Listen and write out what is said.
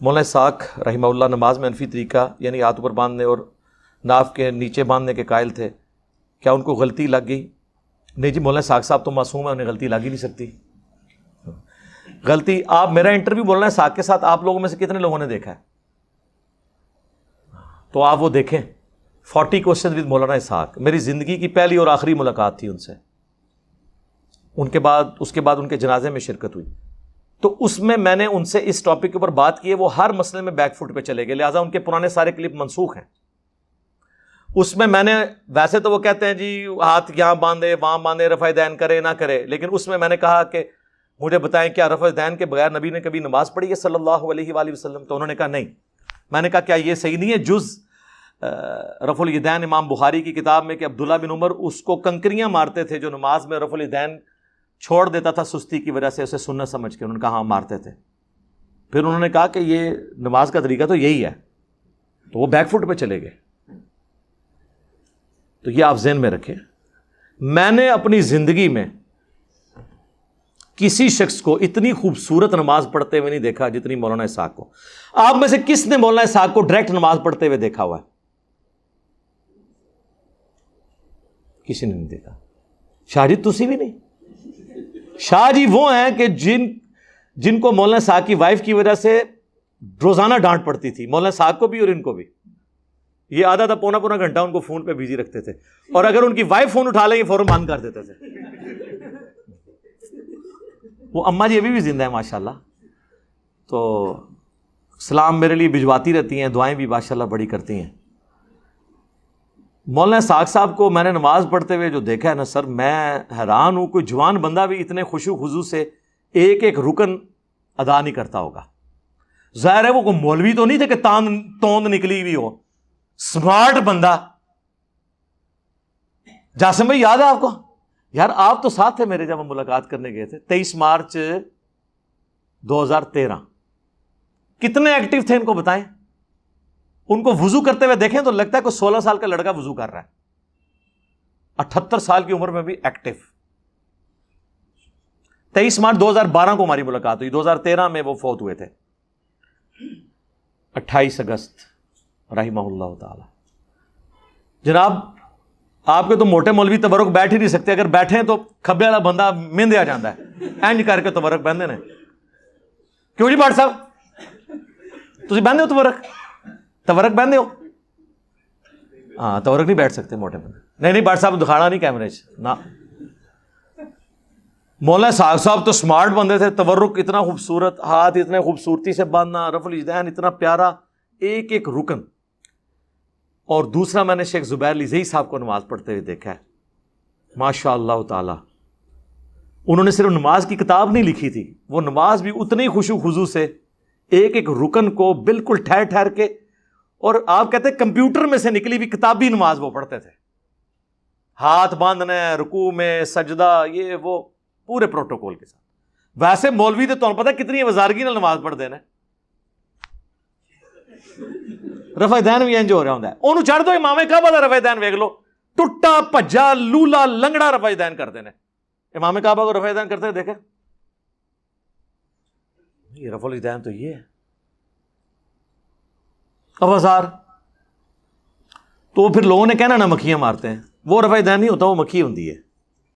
مولانا اسحاق رحمہ اللہ نماز میں انفی طریقہ یعنی ہاتھ اوپر باندھنے اور ناف کے نیچے باندھنے کے قائل تھے، کیا ان کو غلطی لگ گئی؟ نہیں جی، مولانا اسحاق صاحب تو معصوم ہیں، انہیں غلطی لگ ہی نہیں سکتی. غلطی آپ میرا انٹرویو مولانا اسحاق کے ساتھ آپ لوگوں میں سے کتنے لوگوں نے دیکھا ہے؟ تو آپ وہ دیکھیں 40 کوسچن ود مولانا اسحاق. میری زندگی کی پہلی اور آخری ملاقات تھی ان سے. اس کے بعد ان کے جنازے میں شرکت ہوئی. تو اس میں نے ان سے اس ٹاپک کے اوپر بات کی ہے. وہ ہر مسئلے میں بیک فٹ پہ چلے گئے، لہٰذا ان کے پرانے سارے کلپ منسوخ ہیں. اس میں نے ویسے تو وہ کہتے ہیں جی ہاتھ یہاں باندھے وہاں باندھے، رفع دین کرے نہ کرے، لیکن اس میں نے کہا کہ مجھے بتائیں کیا رفع دین کے بغیر نبی نے کبھی نماز پڑھی ہے صلی اللہ علیہ وآلہ وسلم؟ تو انہوں نے کہا نہیں. میں نے کہا کیا یہ صحیح نہیں ہے جز رفع الیدین امام بخاری کی کتاب میں کہ عبداللہ بن عمر اس کو کنکریاں مارتے تھے جو نماز میں رفع الیدین چھوڑ دیتا تھا سستی کی وجہ سے، اسے سنت سمجھ کے. انہوں نے کہا ہاں مارتے تھے. پھر انہوں نے کہا کہ یہ نماز کا طریقہ تو یہی ہے، تو وہ بیک فٹ پہ چلے گئے. تو یہ آپ ذہن میں رکھیں. میں نے اپنی زندگی میں کسی شخص کو اتنی خوبصورت نماز پڑھتے ہوئے نہیں دیکھا جتنی مولانا اسحاق کو. آپ میں سے کس نے مولانا اسحاق کو ڈائریکٹ نماز پڑھتے ہوئے دیکھا ہوا ہے؟ کسی نے نہیں دیکھا. شاہ جی تسی بھی نہیں. شاہ جی وہ ہیں کہ جن کو مولانا اسحاق کی وائف کی وجہ سے روزانہ ڈانٹ پڑتی تھی، مولانا اسحاق کو بھی اور ان کو بھی. یہ آدھا پونا گھنٹہ ان کو فون پہ بزی رکھتے تھے، اور اگر ان کی وائف فون اٹھا لیں گے فوراً بند کر دیتے تھے. وہ اماں جی ابھی بھی زندہ ہیں ماشاءاللہ، تو سلام میرے لیے بھجواتی رہتی ہیں، دعائیں بھی ماشاءاللہ بڑی کرتی ہیں. مولانا اسحاق صاحب کو میں نے نماز پڑھتے ہوئے جو دیکھا ہے نا سر، میں حیران ہوں. کوئی جوان بندہ بھی اتنے خشوع خضوع سے ایک ایک رکن ادا نہیں کرتا ہوگا. ظاہر ہے وہ کوئی مولوی تو نہیں تھے کہ توند نکلی ہوئی ہو، سمارٹ بندہ. جاسم بھائی یاد ہے آپ کو؟ یار آپ تو ساتھ تھے میرے جب ہم ملاقات کرنے گئے تھے 23 مارچ 2013. کتنے ایکٹیو تھے ان کو بتائیں. ان کو وضو کرتے ہوئے دیکھیں تو لگتا ہے کوئی 16 سال کا لڑکا وضو کر رہا ہے. 78 سال کی عمر میں بھی ایکٹیو. 23 مارچ 2012 کو ہماری ملاقات ہوئی. 2013 میں وہ فوت ہوئے تھے. 28 اگست رحمہ اللہ تعالی. جناب آپ کے تو موٹے مولوی تبرک بیٹھ ہی نہیں سکتے، اگر بیٹھیں تو کھبے والا بندہ مندیا جاتا ہے اینج کر کے تبرک بہندے نے. کیوں جی بھٹ صاحب تسی بہندے ہو تبرک بہندے ہو؟ ہاں تبرک نہیں بیٹھ سکتے موٹے بندے. نہیں بھٹ صاحب دکھانا نہیں کیمرے نہ. مولانا اسحاق صاحب تو سمارٹ بندے تھے. تبرک اتنا خوبصورت، ہاتھ اتنے خوبصورتی سے باندھنا، رفع الیدین اتنا پیارا، ایک ایک رکن. اور دوسرا میں نے شیخ زبیر لزئی صاحب کو نماز پڑھتے ہوئے دیکھا ہے ماشاء اللہ تعالی. انہوں نے صرف نماز کی کتاب نہیں لکھی تھی، وہ نماز بھی اتنی خشوع خضوع سے ایک ایک رکن کو بالکل ٹھہر ٹھہر کے، اور آپ کہتے ہیں کمپیوٹر میں سے نکلی ہوئی کتابی نماز وہ پڑھتے تھے. ہاتھ باندھنا، رکوع میں سجدہ، یہ وہ پورے پروٹوکول کے ساتھ. ویسے مولوی تو تمہیں پتہ کتنی وزارگی نال نماز پڑھ دینا. رفع دین بھی انج ہو رہا ہوندا ہے. انہوں چڑھ دو امام کعبہ دا رفع دین ویکھ لو، ٹٹا بھجا لولا لنگڑا رفع دین کرتے ہیں. امام کعبہ کو رفع دین کرتے دیکھے؟ یہ رفع دین تو یہ ہے. اب ہزار تو پھر لوگوں نے کہنا نا مکھیاں مارتے ہیں، وہ رفع دین نہیں ہوتا، وہ مکھی ہوتی ہے.